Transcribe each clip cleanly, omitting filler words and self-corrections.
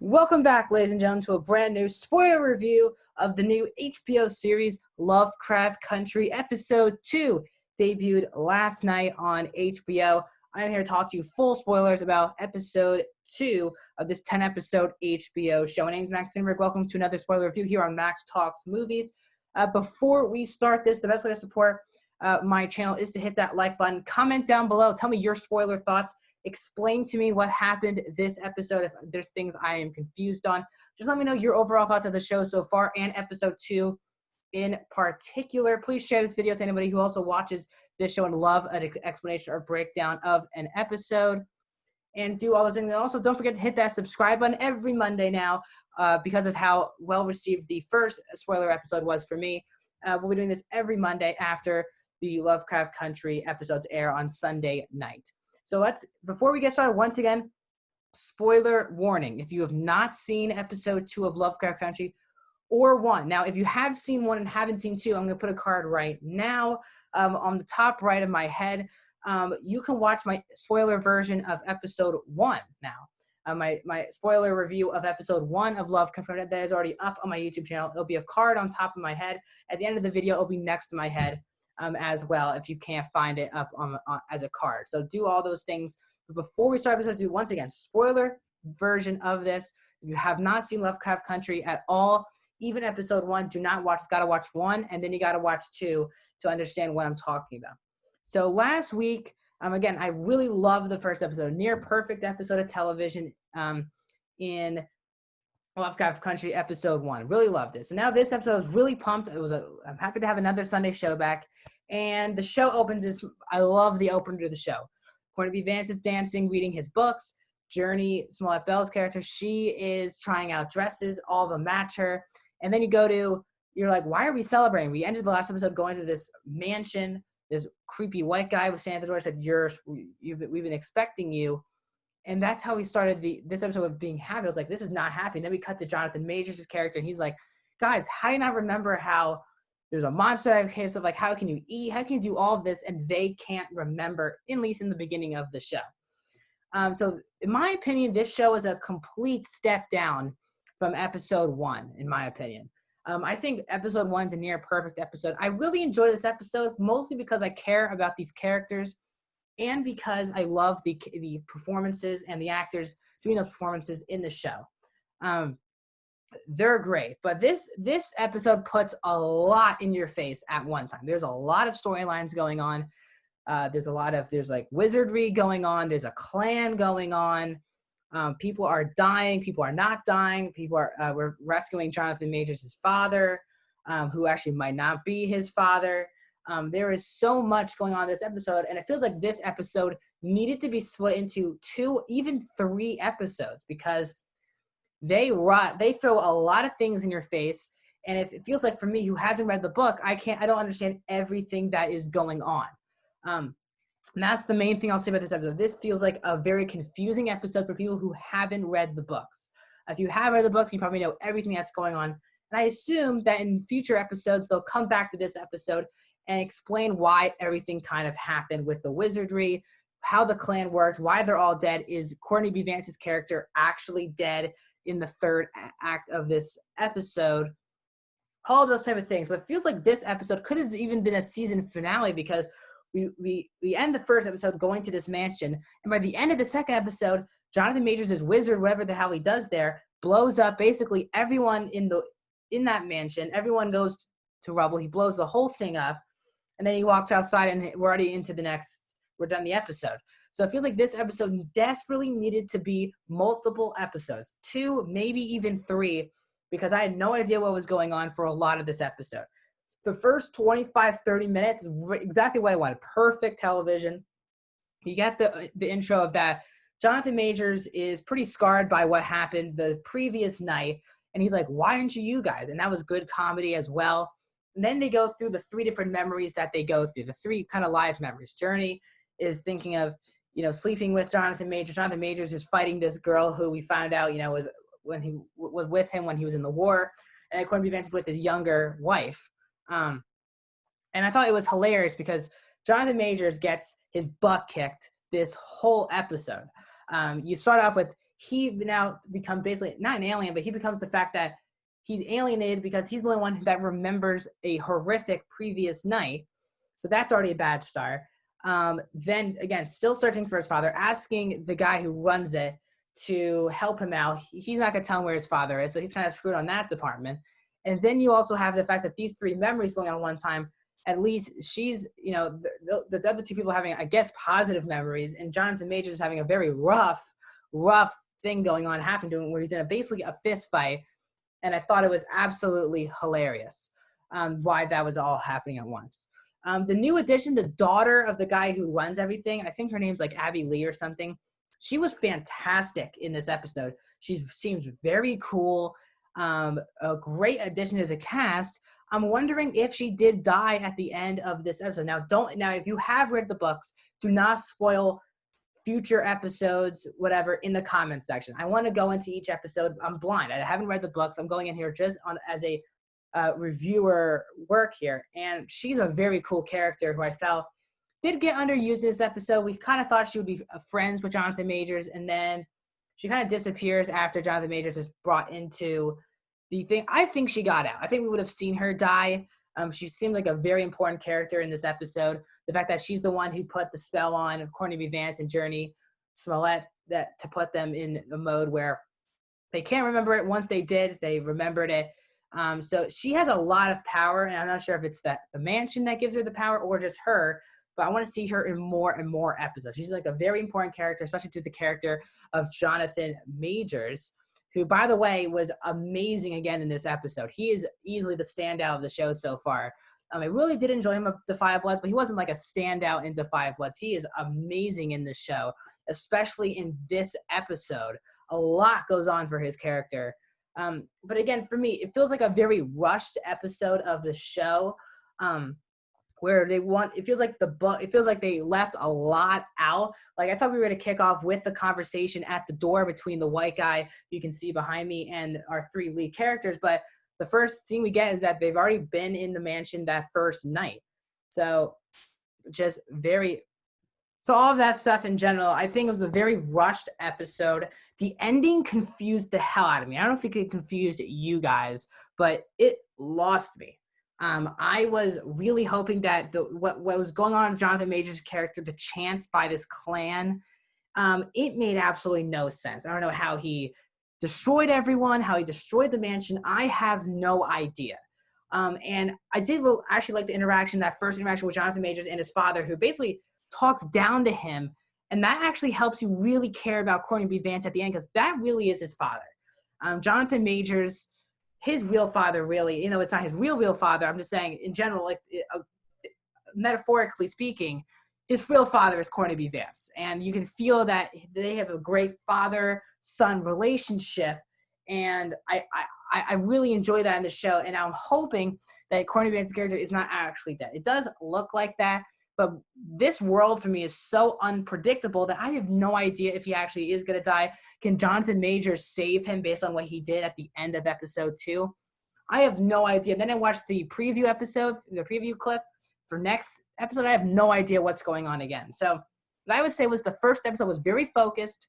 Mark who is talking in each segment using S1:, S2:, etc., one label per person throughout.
S1: Welcome back, ladies and gentlemen, to a brand new spoiler review of the new HBO series Lovecraft Country. Episode 2 debuted last night on HBO. I am here to talk to you full spoilers about Episode 2 of this 10-episode HBO show. My name is Max Zimmerberg. Welcome to another spoiler review here on Max Talks Movies. Before we start this, the best way to support my channel is to hit that like button. Comment down below. Tell me your spoiler thoughts. Explain to me what happened this episode. If there's things I am confused on, just let me know your overall thoughts of the show so far and episode 2 in particular. Please share this video to anybody who also watches this show and love an explanation or breakdown of an episode, and do all those things. And also, don't forget to hit that subscribe button every Monday now because of how well received the first spoiler episode was for me. We'll be doing this every Monday after the Lovecraft Country episodes air on Sunday night. So before we get started, once again, spoiler warning. If you have not seen episode 2 of Lovecraft Country or 1, now if you have seen 1 and haven't seen 2, I'm going to put a card right now on the top right of my head. You can watch my spoiler version of episode 1 now. My spoiler review of episode 1 of Lovecraft Country that is already up on my YouTube channel. It'll be a card on top of my head. At the end of the video, it'll be next to my head. As well, if you can't find it up on as a card. So do all those things. But before we start episode 2, once again, spoiler version of this. If you have not seen Lovecraft Country at all, even episode 1, do not watch. Got to watch 1, and then you got to watch 2 to understand what I'm talking about. So last week, again, I really loved the first episode, near perfect episode of television in Lovecraft Country episode 1. Really loved it. So now this episode, I was really pumped. I'm happy to have another Sunday show back. And the show opens I love the opener to the show. Corny Vance is dancing, reading his books. Journey, Smollett Bell's character, she is trying out dresses. All of them match her. And then you're like, why are we celebrating? We ended the last episode going to this mansion. This creepy white guy was standing at the door, said, we've been expecting you. And that's how we started this episode of being happy. I was like, this is not happy. And then we cut to Jonathan Majors' character, and he's like, guys, how do you not remember how there's a monster? Okay, so like, how can you eat? How can you do all of this? And they can't remember, at least in the beginning of the show. So in my opinion, this show is a complete step down from episode 1, in my opinion. I think episode 1 is a near perfect episode. I really enjoyed this episode, mostly because I care about these characters and because I love the performances and the actors doing those performances in the show. They're great, but this episode puts a lot in your face at one time. There's a lot of storylines going on. There's like wizardry going on. There's a clan going on. People are dying. People are not dying. We're rescuing Jonathan Majors' father, who actually might not be his father. There is so much going on in this episode, and it feels like this episode needed to be split into 2, even 3 episodes, because they throw a lot of things in your face. And if it feels like, for me, who hasn't read the book, I don't understand everything that is going on. And that's the main thing I'll say about this episode. This feels like a very confusing episode for people who haven't read the books. If you have read the books, you probably know everything that's going on. And I assume that in future episodes, they'll come back to this episode and explain why everything kind of happened with the wizardry, how the clan worked, why they're all dead. Is Courtney B. Vance's character actually dead in the 3rd act of this episode? All those type of things. But it feels like this episode could have even been a season finale, because we end the first episode going to this mansion, and by the end of the second episode, Jonathan Majors' wizard, whatever the hell he does there, blows up basically everyone in that mansion. Everyone goes to rubble. He blows the whole thing up. And then he walks outside, and we're already we're done the episode. So it feels like this episode desperately needed to be multiple episodes, 2, maybe even 3, because I had no idea what was going on for a lot of this episode. The first 25, 30 minutes is exactly what I wanted. Perfect television. You get the intro of that. Jonathan Majors is pretty scarred by what happened the previous night. And he's like, why aren't you guys? And that was good comedy as well. And then they go through the 3 different memories that they go through, the 3 kind of live memories. Journey is thinking of, sleeping with Jonathan Majors. Jonathan Majors is fighting this girl who we found out, was with him when he was in the war. And Courtney Vance with his younger wife. And I thought it was hilarious because Jonathan Majors gets his butt kicked this whole episode. You start off with he now becomes basically not an alien, but he becomes the fact that he's alienated because he's the only one that remembers a horrific previous night. So that's already a bad start. Then again, still searching for his father, asking the guy who runs it to help him out. He's not going to tell him where his father is, so he's kind of screwed on that department. And then you also have the fact that these three memories going on one time, at least she's, the other two people having, I guess, positive memories, and Jonathan Majors is having a very rough thing going on, happening to him, where he's in basically a fist fight. And I thought it was absolutely hilarious why that was all happening at once. The new addition, the daughter of the guy who runs everything, I think her name's like Abby Lee or something. She was fantastic in this episode. She seems very cool. A great addition to the cast. I'm wondering if she did die at the end of this episode. Now, if you have read the books, do not spoil future episodes, whatever, in the comments section. I want to go into each episode. I'm blind. I haven't read the books. I'm going in here just as a reviewer work here. And she's a very cool character who I felt did get underused this episode. We kind of thought she would be friends with Jonathan Majors, and then she kind of disappears after Jonathan Majors is brought into the thing. I think she got out. I think we would have seen her die. She seemed like a very important character in this episode. The fact that she's the one who put the spell on Courtney B. Vance and Journey Smollett to put them in a mode where they can't remember it. Once they did, they remembered it. So she has a lot of power, and I'm not sure if it's the mansion that gives her the power or just her, but I want to see her in more and more episodes. She's like a very important character, especially to the character of Jonathan Majors, who, by the way, was amazing again in this episode. He is easily the standout of the show so far. I really did enjoy him of Defy Bloods, but he wasn't like a standout in Defy Bloods. He is amazing in this show, especially in this episode. A lot goes on for his character. But again, for me, it feels like a very rushed episode of the show, where it feels like they left a lot out. Like, I thought we were going to kick off with the conversation at the door between the white guy you can see behind me and our three lead characters, but the first thing we get is that they've already been in the mansion that first night. So all of that stuff in general, I think it was a very rushed episode. The ending confused the hell out of me. I don't know if it confused you guys, but it lost me. I was really hoping that what was going on with Jonathan Majors' character, the chance by this clan, it made absolutely no sense. I don't know how he destroyed everyone, how he destroyed the mansion. I have no idea. And I did actually like that first interaction with Jonathan Majors and his father, who basically talks down to him. And that actually helps you really care about Courtney B. Vance at the end, because that really is his father. Jonathan Majors, his real father, really, it's not his real father. I'm just saying in general, like metaphorically speaking, his real father is Courtney B. Vance. And you can feel that they have a great father-son relationship. And I really enjoy that in the show. And I'm hoping that Courtney B. Vance's character is not actually dead. It does look like that. But this world for me is so unpredictable that I have no idea if he actually is going to die. Can Jonathan Majors save him based on what he did at the end of episode 2? I have no idea. Then I watched the preview clip for next episode. I have no idea what's going on again. So what I would say was the first episode was very focused.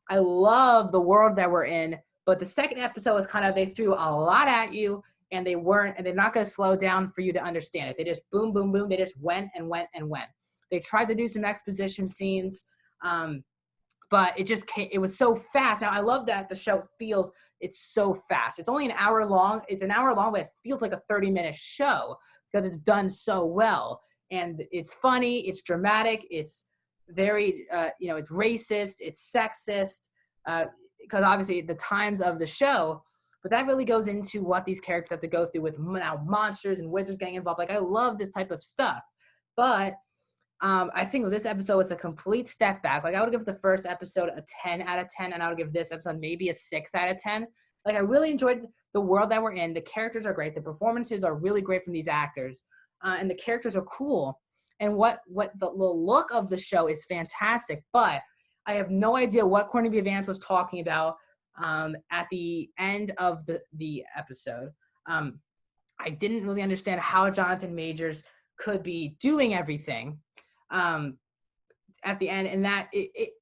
S1: I love the world that we're in. But the second episode was they threw a lot at you. And they're not going to slow down for you to understand it. They just boom, boom, boom. They just went and went and went. They tried to do some exposition scenes, but it was so fast. Now, I love that the show it's so fast. It's only an hour long. It's an hour long, but it feels like a 30-minute show because it's done so well. And it's funny. It's dramatic. It's very, it's racist. It's sexist, because obviously the times of the show. But that really goes into what these characters have to go through with now monsters and wizards getting involved. Like, I love this type of stuff. But I think this episode was a complete step back. Like, I would give the first episode a 10 out of 10, and I would give this episode maybe a 6 out of 10. Like, I really enjoyed the world that we're in. The characters are great. The performances are really great from these actors. And the characters are cool. And what the look of the show is fantastic. But I have no idea what Courtney B. Vance was talking about at the end of the episode. I didn't really understand how Jonathan Majors could be doing everything. at the end, and that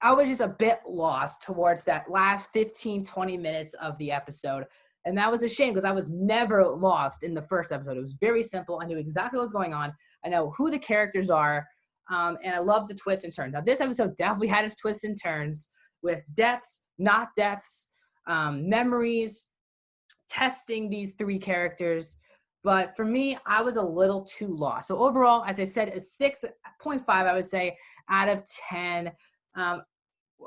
S1: I was just a bit lost towards that last 15, 20 minutes of the episode. And that was a shame because I was never lost in the first episode. It was very simple. I knew exactly what was going on. I know who the characters are. And I love the twists and turns. Now, this episode definitely had its twists and turns with deaths, not deaths, memories, testing these three characters. But for me, I was a little too lost. So overall, as I said, a 6.5, I would say, out of 10.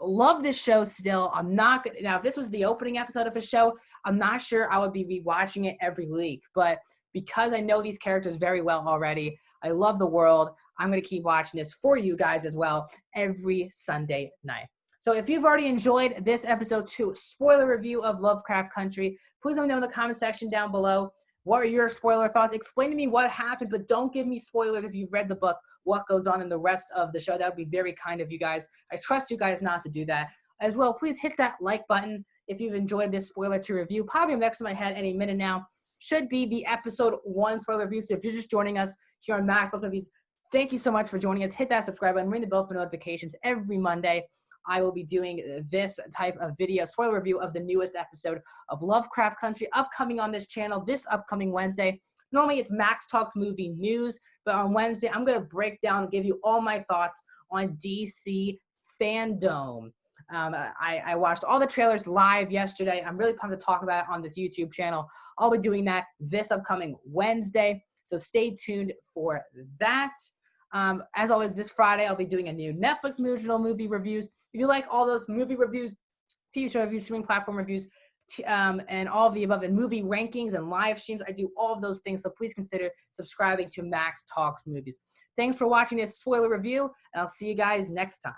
S1: Love this show still. I'm not gonna, now if this was the opening episode of a show, I'm not sure I would be rewatching it every week. But because I know these characters very well already, I love the world. I'm going to keep watching this for you guys as well every Sunday night. So if you've already enjoyed this episode 2 spoiler review of Lovecraft Country, please let me know in the comment section down below. What are your spoiler thoughts? Explain to me what happened, but don't give me spoilers if you've read the book, what goes on in the rest of the show. That would be very kind of you guys. I trust you guys not to do that. As well, please hit that like button if you've enjoyed this spoiler to review. Probably next to my head any minute now should be the episode 1 spoiler review. So if you're just joining us here on Max Love Movies, thank you so much for joining us. Hit that subscribe button, ring the bell for notifications. Every Monday, I will be doing this type of video, spoiler review of the newest episode of Lovecraft Country, upcoming on this channel this upcoming Wednesday. Normally, it's Max Talks Movie News, but on Wednesday, I'm going to break down and give you all my thoughts on DC Fandom. I watched all the trailers live yesterday. I'm really pumped to talk about it on this YouTube channel. I'll be doing that this upcoming Wednesday, so stay tuned for that. As always, this Friday, I'll be doing a new Netflix original movie reviews. If you like all those movie reviews, TV show reviews, streaming platform reviews, and all of the above, and movie rankings and live streams, I do all of those things. So please consider subscribing to Max Talks Movies. Thanks for watching this spoiler review, and I'll see you guys next time.